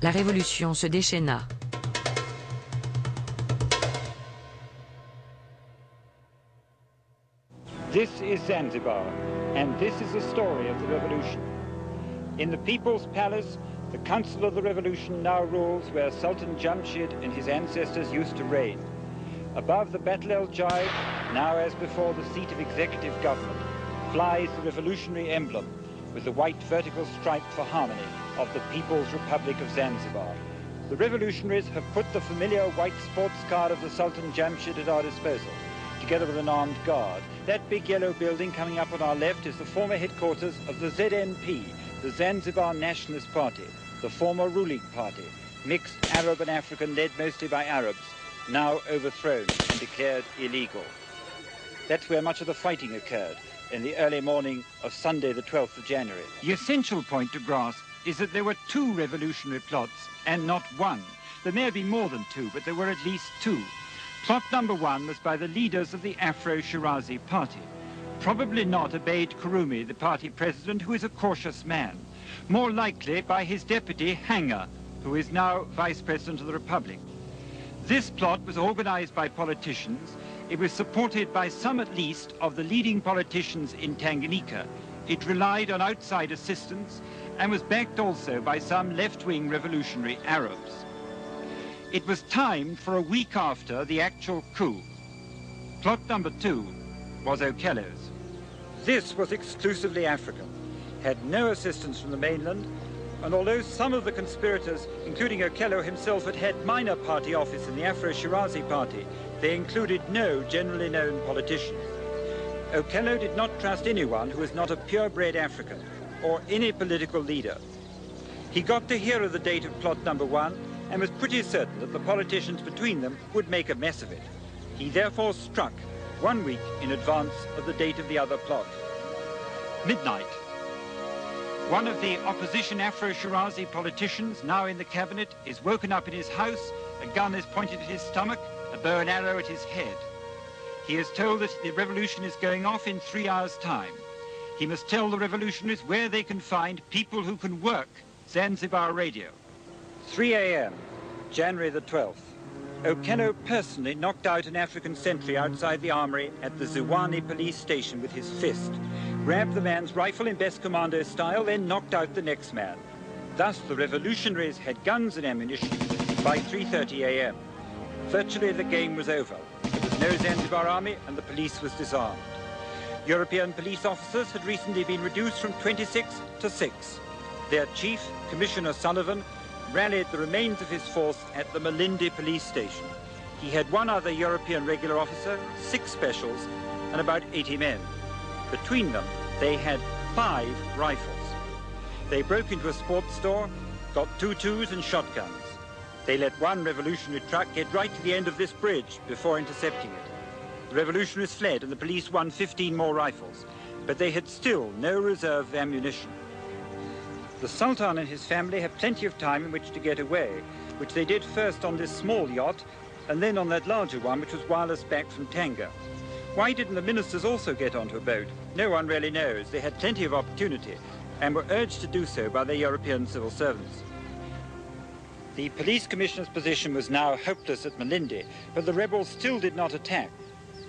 La révolution se déchaîna. This is Zanzibar, and this is the story of the revolution. In the People's Palace, the Council of the Revolution now rules where Sultan Jamshid and his ancestors used to reign. Above the Battle El Jaib, now as before the seat of executive government, flies the revolutionary emblem with the white vertical stripe for harmony of the People's Republic of Zanzibar. The revolutionaries have put the familiar white sports car of the Sultan Jamshid at our disposal, together with an armed guard. That big yellow building coming up on our left is the former headquarters of the ZNP, the Zanzibar Nationalist Party, the former ruling party, mixed Arab and African, led mostly by Arabs, now overthrown and declared illegal. That's where much of the fighting occurred in the early morning of Sunday, the 12th of January. The essential point to grasp is that there were two revolutionary plots and not one. There may have been more than two, but there were at least two. Plot number one was by the leaders of the Afro-Shirazi party. Probably not Abeid Kurumi, the party president, who is a cautious man. More likely by his deputy, Hanger, who is now vice president of the Republic. This plot was organized by politicians. It was supported by some, at least, of the leading politicians in Tanganyika. It relied on outside assistance and was backed also by some left-wing revolutionary Arabs. It was timed for a week after the actual coup. Plot number two was Okello's. This was exclusively African, had no assistance from the mainland, and although some of the conspirators, including Okello himself, had had minor party office in the Afro-Shirazi party, they included no generally known politicians. Okello did not trust anyone who was not a purebred African or any political leader. He got to hear of the date of plot number one and was pretty certain that the politicians between them would make a mess of it. He therefore struck 1 week in advance of the date of the other plot. Midnight. One of the opposition Afro-Shirazi politicians, now in the cabinet, is woken up in his house. A gun is pointed at his stomach, a bow and arrow at his head. He is told that the revolution is going off in 3 hours' time. He must tell the revolutionaries where they can find people who can work Zanzibar radio. 3 a.m., January the 12th. Okello personally knocked out an African sentry outside the armory at the Ziwani police station with his fist, grabbed the man's rifle in best commando style, then knocked out the next man. Thus, the revolutionaries had guns and ammunition by 3:30 a.m. Virtually the game was over. There was no Zanzibar army and the police was disarmed. European police officers had recently been reduced from 26 to 6. Their chief, Commissioner Sullivan, rallied the remains of his force at the Malindi police station. He had one other European regular officer, 6 specials, and about 80 men. Between them, they had 5 rifles. They broke into a sports store, got 2-2s and shotguns. They let one revolutionary truck get right to the end of this bridge before intercepting it. The revolutionaries fled and the police won 15 more rifles, but they had still no reserve ammunition. The Sultan and his family have plenty of time in which to get away, which they did first on this small yacht and then on that larger one which was wireless back from Tanga. Why didn't the ministers also get onto a boat? No one really knows. They had plenty of opportunity and were urged to do so by their European civil servants. The police commissioner's position was now hopeless at Malindi, but the rebels still did not attack.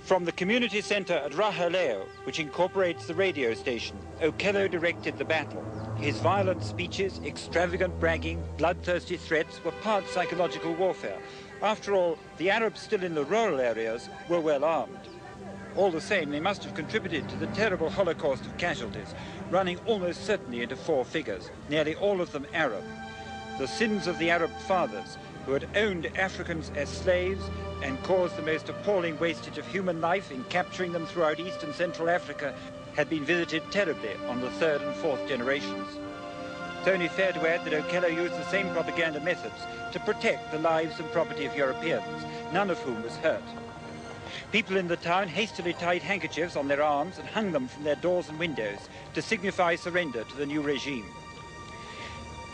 From the community center at Rahaleo, which incorporates the radio station, Okello directed the battle. His violent speeches, extravagant bragging, bloodthirsty threats were part psychological warfare. After all, the Arabs still in the rural areas were well armed. All the same, they must have contributed to the terrible holocaust of casualties, running almost certainly into 4 figures, nearly all of them Arab. The sins of the Arab fathers, who had owned Africans as slaves and caused the most appalling wastage of human life in capturing them throughout East and Central Africa, had been visited terribly on the 3rd and 4th generations. It's only fair to add that Okello used the same propaganda methods to protect the lives and property of Europeans, none of whom was hurt. People in the town hastily tied handkerchiefs on their arms and hung them from their doors and windows to signify surrender to the new regime.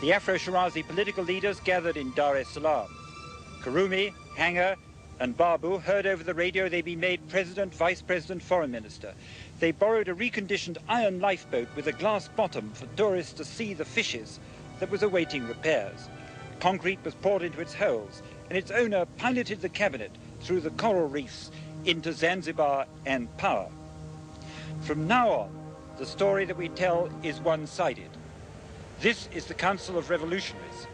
The Afro-Shirazi political leaders gathered in Dar es Salaam. Kurumi, Hanger, and Babu heard over the radio they'd been made president, vice president, foreign minister. They borrowed a reconditioned iron lifeboat with a glass bottom for tourists to see the fishes that was awaiting repairs. Concrete was poured into its holes, and its owner piloted the cabinet through the coral reefs into Zanzibar and power. From now on, the story that we tell is one-sided. This is the Council of Revolutionaries.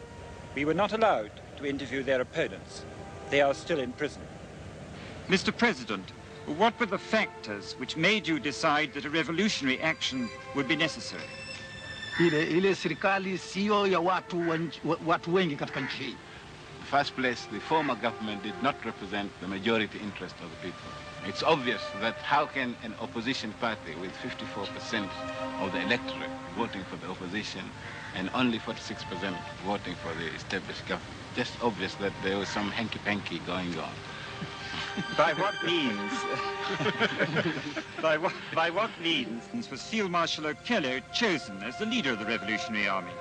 We were not allowed to interview their opponents. They are still in prison. Mr. President, what were the factors which made you decide that a revolutionary action would be necessary? Ile serikali sio ya watu wengi katika nchi hii. In the first place, the former government did not represent the majority interest of the people. It's obvious that how can an opposition party with 54% of the electorate voting for the opposition and only 46% voting for the established government? Just obvious that there was some hanky-panky going on. By what means? by what means was Field Marshal Okello chosen as the leader of the Revolutionary Army?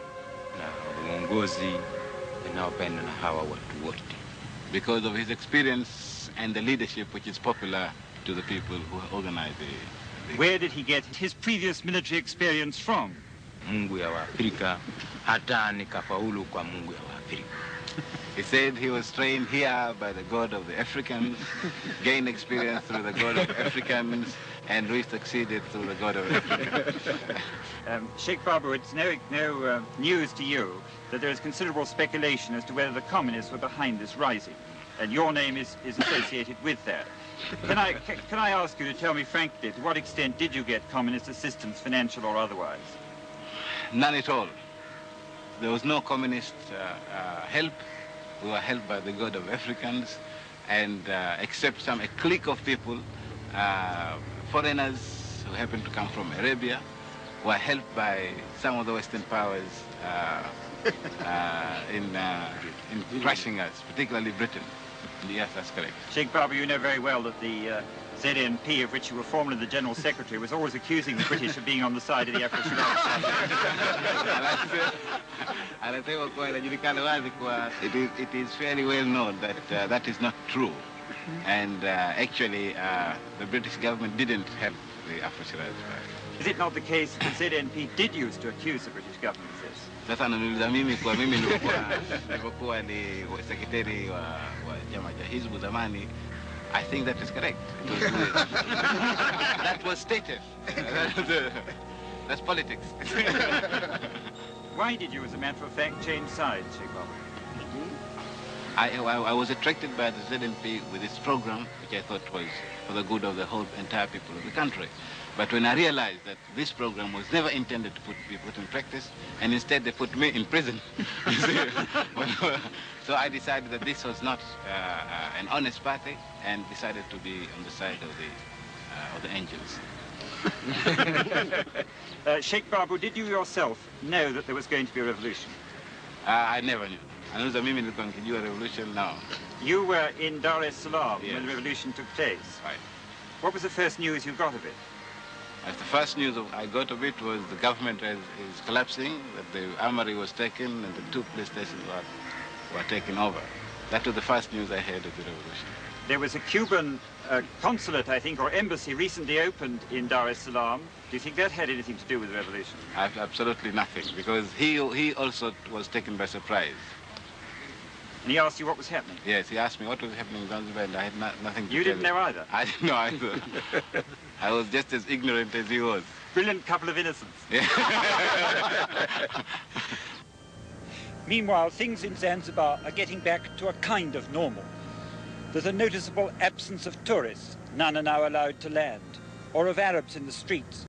Because of his experience and the leadership which is popular to the people who organize the... Where did he get his previous military experience from? He said he was trained here by the God of the Africans, gained experience through the God of Africans, and we succeeded through the God of Africans. Sheikh Babu, it's no news to you that there is considerable speculation as to whether the communists were behind this rising, and your name is associated with that. Can I ask you to tell me frankly, to what extent did you get communist assistance, financial or otherwise? None at all. There was no communist help. We were helped by the God of Africans, and except a clique of people, foreigners who happened to come from Arabia, were helped by some of the Western powers in crushing us, particularly Britain. Yes, that's correct. Sheikh Babu, you know very well that the ZNP, of which you were formerly the General Secretary, was always accusing the British of being on the side of the Afro-Sudan. It is fairly well known that that is not true. And actually, the British government didn't help the Afro-Sudan. Is it not the case that the ZNP did use to accuse the British government of this? Sasa ananiuliza mimi kwa mimi nilipokuwa ni secretary wa chama cha Hizbu zamani. I think that is correct. That was stated. That's politics. Why did you, as a matter of fact, change sides, Sheikh Babu? I was attracted by the ZNP with its program, which I thought was for the good of the whole entire people of the country. But when I realized that this program was never intended to be put in practice, and instead they put me in prison, so I decided that this was not an honest party, and decided to be on the side of the angels. Sheikh Babu, did you yourself know that there was going to be a revolution? I never knew. I knew that Mimi was going to do a revolution now. You were in Dar es Salaam Yes. when the revolution took place. Right. What was the first news you got of it? The first news I got of it was the government is collapsing, that the armory was taken and the two police stations were taken over. That was the first news I heard of the revolution. There was a Cuban consulate, I think, or embassy recently opened in Dar es Salaam. Do you think that had anything to do with the revolution? Absolutely nothing, because he also was taken by surprise. And he asked you what was happening? Yes, he asked me what was happening in Zanzibar, and I had nothing to You tell didn't him. know either? I didn't know either. I was just as ignorant as he was. Brilliant couple of innocents. Yeah. Meanwhile, things in Zanzibar are getting back to a kind of normal. There's a noticeable absence of tourists. None are now allowed to land, or of Arabs in the streets.